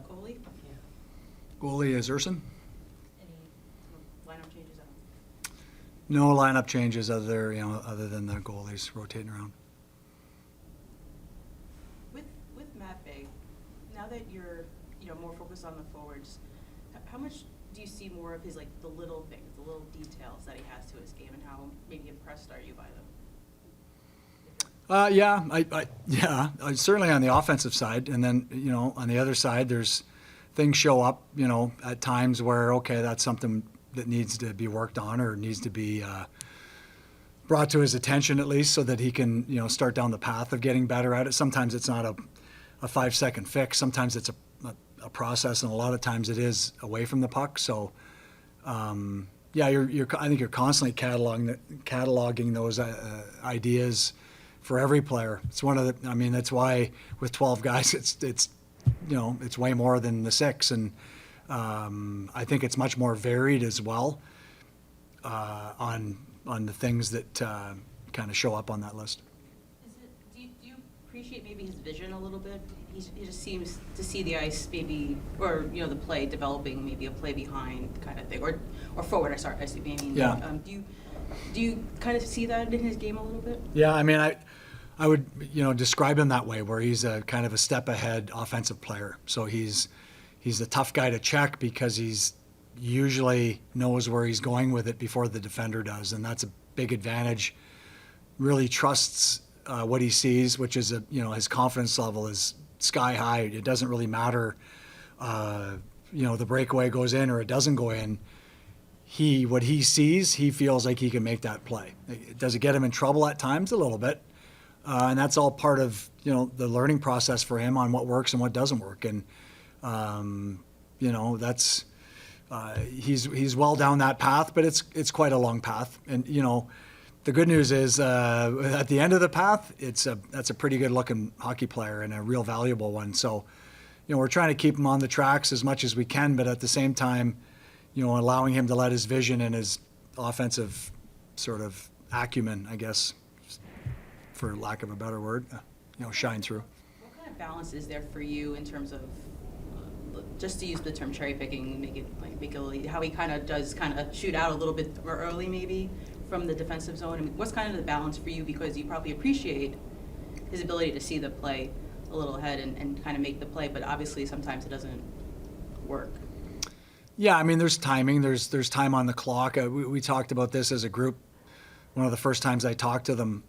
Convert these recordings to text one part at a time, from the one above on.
Goalie? Yeah. Goalie is Urson. Any lineup changes? No lineup changes other than the goalies rotating around. With Matt Bay, now that you're more focused on the forwards, how much do you see more of his the little things, the little details that he has to his game, and how maybe impressed are you by them? Certainly on the offensive side, and then on the other side, there's things show up at times where that's something that needs to be worked on or needs to be brought to his attention at least, so that he can start down the path of getting better at it. Sometimes it's not a 5-second fix. Sometimes it's a process, and a lot of times it is away from the puck. So I think you're constantly cataloging those ideas for every player. It's that's why with 12 guys, it's way more than the 6, and I think it's much more varied as well on the things that kind of show up on that list. Do you appreciate maybe his vision a little bit? He just seems to see the ice maybe, or the play developing, maybe a play behind kind of thing, or forward. I mean. Yeah. Do you kind of see that in his game a little bit? Yeah, I would describe him that way, where he's a kind of a step ahead offensive player. So he's a tough guy to check because he's usually knows where he's going with it before the defender does, and that's a big advantage. Really trusts what he sees, which is his confidence level is sky high. It doesn't really matter, the breakaway goes in or it doesn't go in. What he sees, he feels like he can make that play. Does it get him in trouble at times? A little bit. And that's all part of, the learning process for him on what works and what doesn't work. And, that's, he's well down that path, but it's quite a long path. And, the good news is at the end of the path, that's a pretty good looking hockey player and a real valuable one. So, we're trying to keep him on the tracks as much as we can, but at the same time, allowing him to let his vision and his offensive sort of acumen, I guess, for lack of a better word, shine through. What kind of balance is there for you in terms of, just to use the term cherry picking, make it how he kind of does shoot out a little bit more early maybe from the defensive zone? I mean, what's kind of the balance for you, because you probably appreciate his ability to see the play a little ahead and kind of make the play, but obviously sometimes it doesn't work. Yeah, there's timing. There's time on the clock. We talked about this as a group. One of the first times I talked to them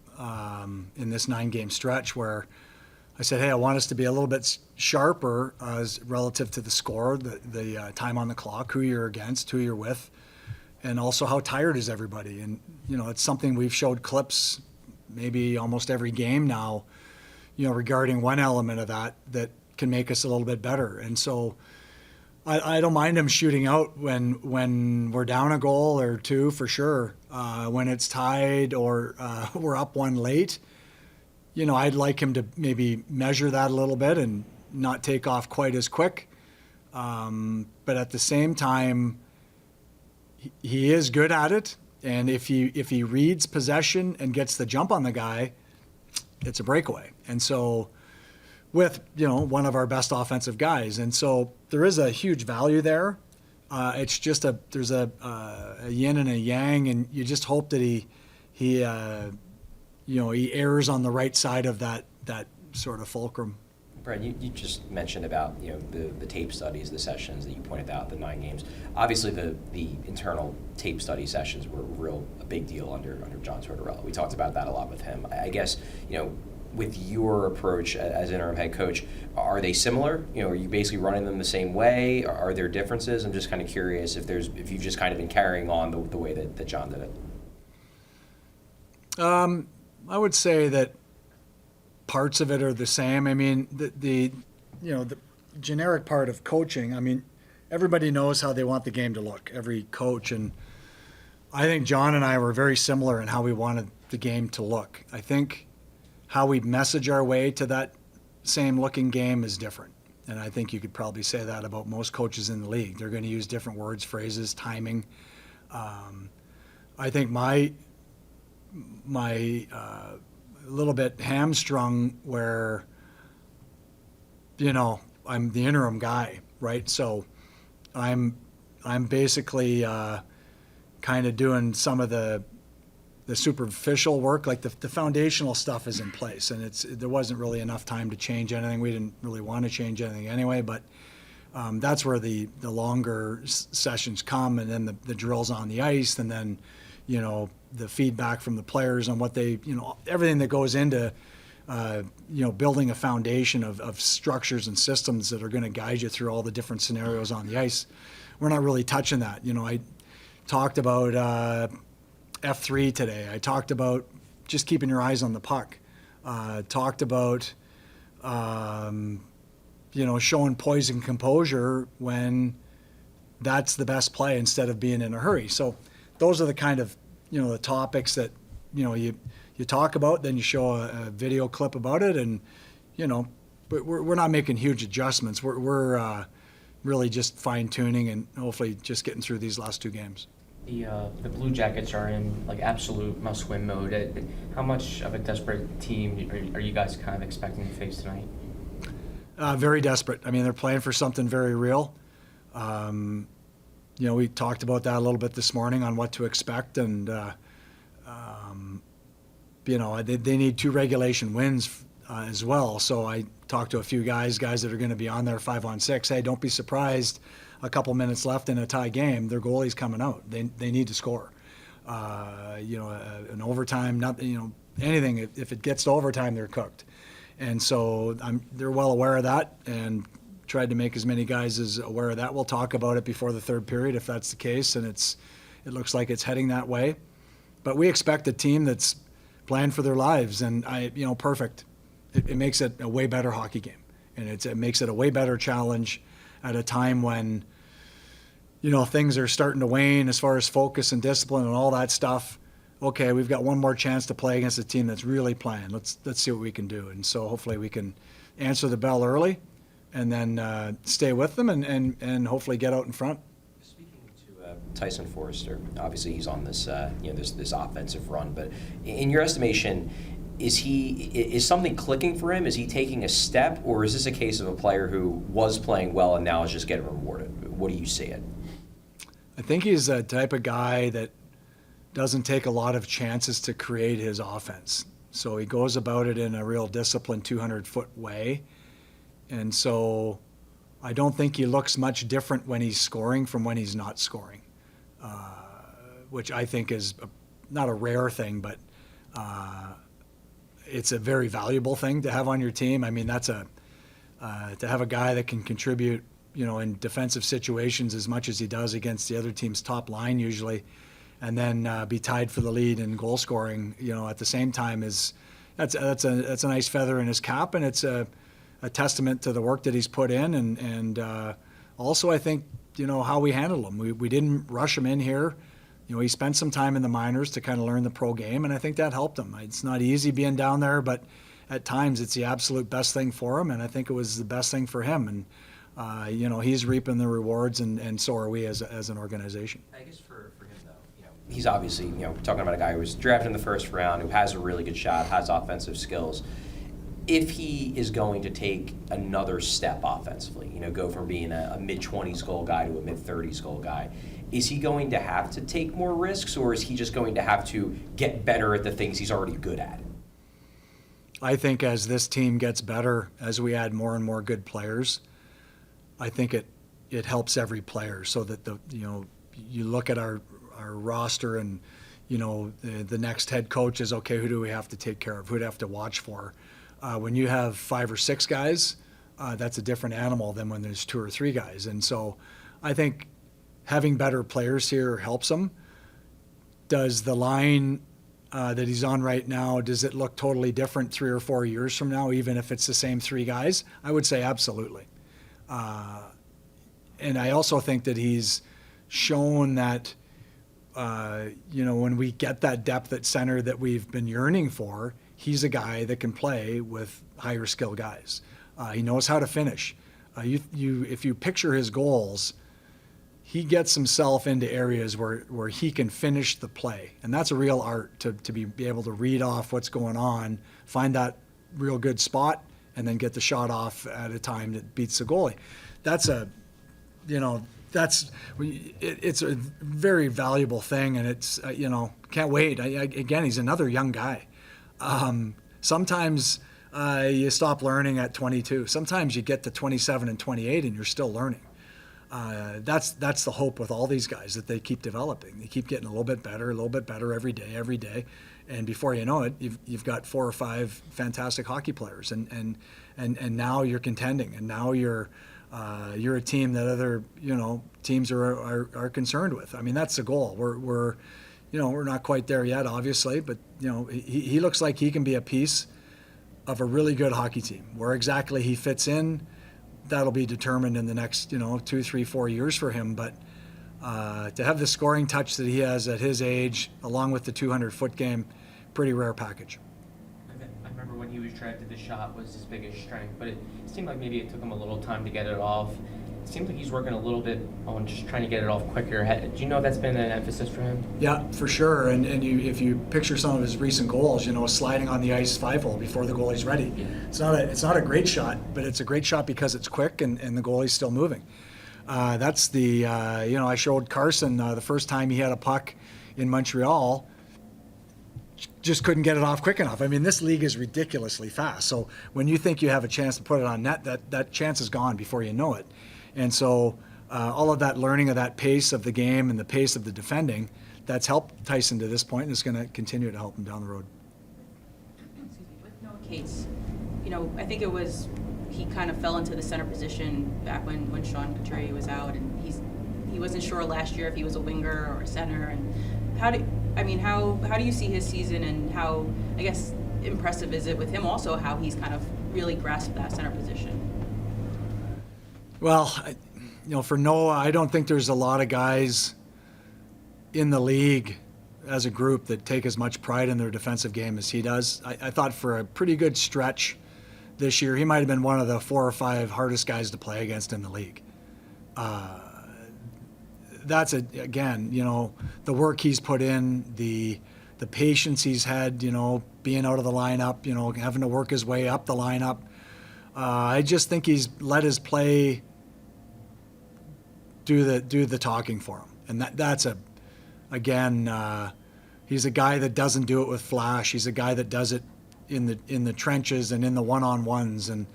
in this 9-game stretch, where I said, hey, I want us to be a little bit sharper as relative to the score, the time on the clock, who you're against, who you're with, and also how tired is everybody. And, it's something we've showed clips maybe almost every game now, regarding one element of that can make us a little bit better. And so I don't mind him shooting out when we're down a goal or two, for sure. When it's tied or we're up one late, I'd like him to maybe measure that a little bit and not take off quite as quick. But at the same time, he is good at it. And if he reads possession and gets the jump on the guy, it's a breakaway. And so with, one of our best offensive guys. And so there is a huge value there. It's just there's a yin and a yang, and you just hope that he errs on the right side of that sort of fulcrum. Brad, you just mentioned about the tape studies, the sessions that you pointed out, the 9 games. Obviously, the internal tape study sessions were a big deal under John Tortorella. We talked about that a lot with him. I guess with your approach as interim head coach, are they similar? Are you basically running them the same way? Are there differences? I'm just kind of curious if you've just kind of been carrying on the way that John did it. I would say that parts of it are the same. The generic part of coaching, everybody knows how they want the game to look, every coach. And I think John and I were very similar in how we wanted the game to look. I think how we message our way to that same looking game is different. And I think you could probably say that about most coaches in the league. They're going to use different words, phrases, timing. I think my little bit hamstrung where, I'm the interim guy, right? So I'm basically kind of doing some of the superficial work, like the foundational stuff is in place, and there wasn't really enough time to change anything. We didn't really want to change anything anyway, but that's where the longer sessions come, and then the drills on the ice, and then, you know, the feedback from the players on what they, you know, everything that goes into, you know, building a foundation of structures and systems that are going to guide you through all the different scenarios on the ice. We're not really touching that. You know, I talked about F3 today. I talked about just keeping your eyes on the puck. Talked about, you know, showing poise and composure when that's the best play instead of being in a hurry. So those are the kind of, you know, the topics that, you know, you talk about, then you show a video clip about it, and, you know, but we're not making huge adjustments. We're really just fine tuning and hopefully just getting through these last 2 games. The Blue Jackets are in like absolute must-win mode. How much of a desperate team are you guys kind of expecting to face tonight? Very desperate. I mean, they're playing for something very real. You know, we talked about that a little bit this morning on what to expect, and you know, they need 2 regulation wins as well. So I talked to a few guys that are going to be on there 5-on-6. Hey, don't be surprised. A couple minutes left in a tie game, their goalie's coming out. They need to score. You know, an overtime, you know, anything. If it gets to overtime, they're cooked. And so they're well aware of that, and tried to make as many guys as aware of that. We'll talk about it before the 3rd period if that's the case, and it looks like it's heading that way. But we expect a team that's playing for their lives, and you know, perfect. It makes it a way better hockey game, and it makes it a way better challenge at a time when, you know, things are starting to wane as far as focus and discipline and all that stuff. Okay, we've got one more chance to play against a team that's really playing. Let's see what we can do. And so hopefully we can answer the bell early, and then stay with them, and hopefully get out in front. Speaking to Tyson Forrester, obviously he's on this you know, this offensive run, but in your estimation, is something clicking for him? Is he taking a step, or is this a case of a player who was playing well and now is just getting rewarded? What do you see it? I think he's a type of guy that doesn't take a lot of chances to create his offense. So he goes about it in a real disciplined 200-foot way. And so I don't think he looks much different when he's scoring from when he's not scoring, which I think is not a rare thing, but it's a very valuable thing to have on your team. I mean, that's to have a guy that can contribute, you know, in defensive situations as much as he does against the other team's top line usually, and then be tied for the lead in goal scoring, you know, at the same time that's a nice feather in his cap, and it's a testament to the work that he's put in, and also I think, you know, how we handled him. We didn't rush him in here. You know, he spent some time in the minors to kind of learn the pro game, and I think that helped him. It's not easy being down there, but at times it's the absolute best thing for him, and I think it was the best thing for him. And you know, he's reaping the rewards, and so are we as an organization. I guess for him, though, you know, he's obviously, you know, talking about a guy who was drafted in the 1st round, who has a really good shot, has offensive skills. If he is going to take another step offensively, you know, go from being a mid-20s goal guy to a mid-30s goal guy, is he going to have to take more risks, or is he just going to have to get better at the things he's already good at? I think as this team gets better, as we add more and more good players, I think it helps every player, so that you know, you look at our roster, and, you know, the next head coach is, okay, who do we have to take care of? Who do we have to watch for? When you have 5 or 6 guys, that's a different animal than when there's 2 or 3 guys. And so I think having better players here helps him. Does the line that he's on right now, does it look totally different 3 or 4 years from now, even if it's the same 3 guys? I would say absolutely. And I also think that he's shown that, you know, when we get that depth at center that we've been yearning for, he's a guy that can play with higher skill guys. He knows how to finish. If you picture his goals, he gets himself into areas where he can finish the play. And that's a real art, to be able to read off what's going on, find that real good spot, and then get the shot off at a time that beats the goalie. It's a very valuable thing, and it's, can't wait. Again, he's another young guy. Sometimes you stop learning at 22. Sometimes you get to 27 and 28 and you're still learning. That's the hope with all these guys, that they keep developing. They keep getting a little bit better every day. And before you know it, you've got 4 or 5 fantastic hockey players, and now you're contending, and now you're a team that other teams are concerned with. I mean, that's the goal. We're not quite there yet, obviously, but he looks like he can be a piece of a really good hockey team. Where exactly he fits in, that'll be determined in the next 2, 3, 4 years for him. But to have the scoring touch that he has at his age, along with the 200-foot game, pretty rare package. I remember when he was drafted, the shot was his biggest strength, but it seemed like maybe it took him a little time to get it off. It seems like he's working a little bit on just trying to get it off quicker. Do you know if that's been an emphasis for him? Yeah, for sure. And if you picture some of his recent goals, sliding on the ice 5-hole before the goalie's ready. Yeah. It's not a great shot, but it's a great shot because it's quick and the goalie's still moving. That's the I showed Carson the first time he had a puck in Montreal, just couldn't get it off quick enough. I mean, this league is ridiculously fast. So when you think you have a chance to put it on net, that chance is gone before you know it. And so all of that learning of that pace of the game and the pace of the defending, that's helped Tyson to this point, and it's going to continue to help him down the road. Excuse me, with Noah Cates, I think it was, he kind of fell into the center position back when Sean Couturier was out, and he wasn't sure last year if he was a winger or a center. And how do you see his season, and how, I guess, impressive is it with him also how he's kind of really grasped that center position? Well, for Noah, I don't think there's a lot of guys in the league as a group that take as much pride in their defensive game as he does. I thought for a pretty good stretch this year, he might have been one of the 4 or 5 hardest guys to play against in the league. That's again, the work he's put in, the patience he's had, being out of the lineup, having to work his way up the lineup. I just think he's let his play do the talking for him, and that's he's a guy that doesn't do it with flash. He's a guy that does it in the trenches and in the one-on-ones, and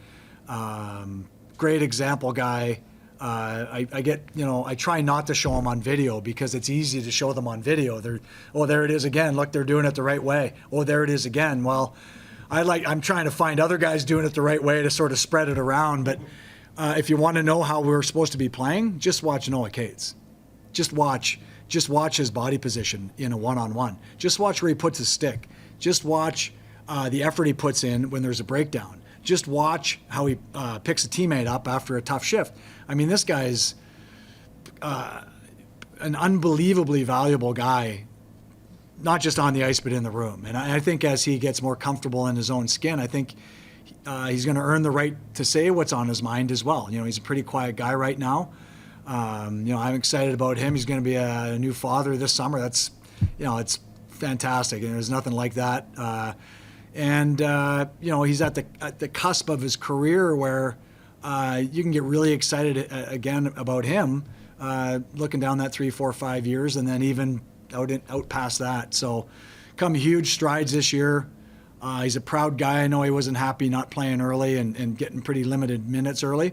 great example guy. I try not to show them on video because it's easy to show them on video. There it is again. Look, they're doing it the right way. Oh, there it is again. Well, I'm trying to find other guys doing it the right way to sort of spread it around. But if you want to know how we're supposed to be playing, just watch Noah Cates. Just watch his body position in a one-on-one. Just watch where he puts his stick. Just watch the effort he puts in when there's a breakdown. Just watch how he picks a teammate up after a tough shift. I mean, this guy's an unbelievably valuable guy, not just on the ice, but in the room. And I think as he gets more comfortable in his own skin, I think he's going to earn the right to say what's on his mind as well. He's a pretty quiet guy right now. I'm excited about him. He's going to be a new father this summer. That's, it's fantastic. And there's nothing like that. He's at the cusp of his career where you can get really excited again about him, looking down that 3, 4, 5 years, and then even out past that. So, come huge strides this year. He's a proud guy. I know he wasn't happy not playing early and getting pretty limited minutes early.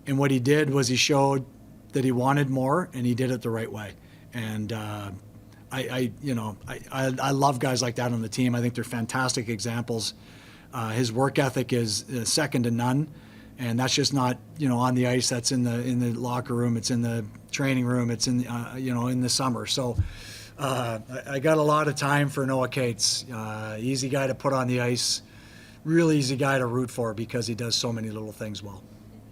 And what he did was he showed that he wanted more, and he did it the right way. And I love guys like that on the team. I think they're fantastic examples. His work ethic is second to none, and that's just not on the ice. That's in the locker room. It's in the training room. It's in in the summer. So I got a lot of time for Noah Cates. Easy guy to put on the ice. Real easy guy to root for because he does so many little things well.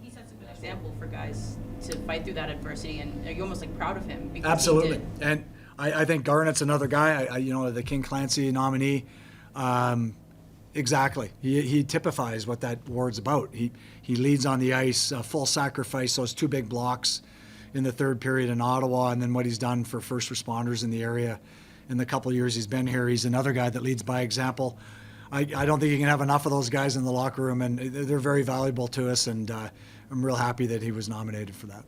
He sets a good example for guys to fight through that adversity, and you're almost like proud of him because Absolutely. he did. And I think Garnett's another guy, the King Clancy nominee. Exactly. He typifies what that word's about. He leads on the ice, full sacrifice, those 2 big blocks in the third period in Ottawa, and then what he's done for first responders in the area in the couple of years he's been here. He's another guy that leads by example. I don't think you can have enough of those guys in the locker room, and they're very valuable to us, and I'm real happy that he was nominated for that.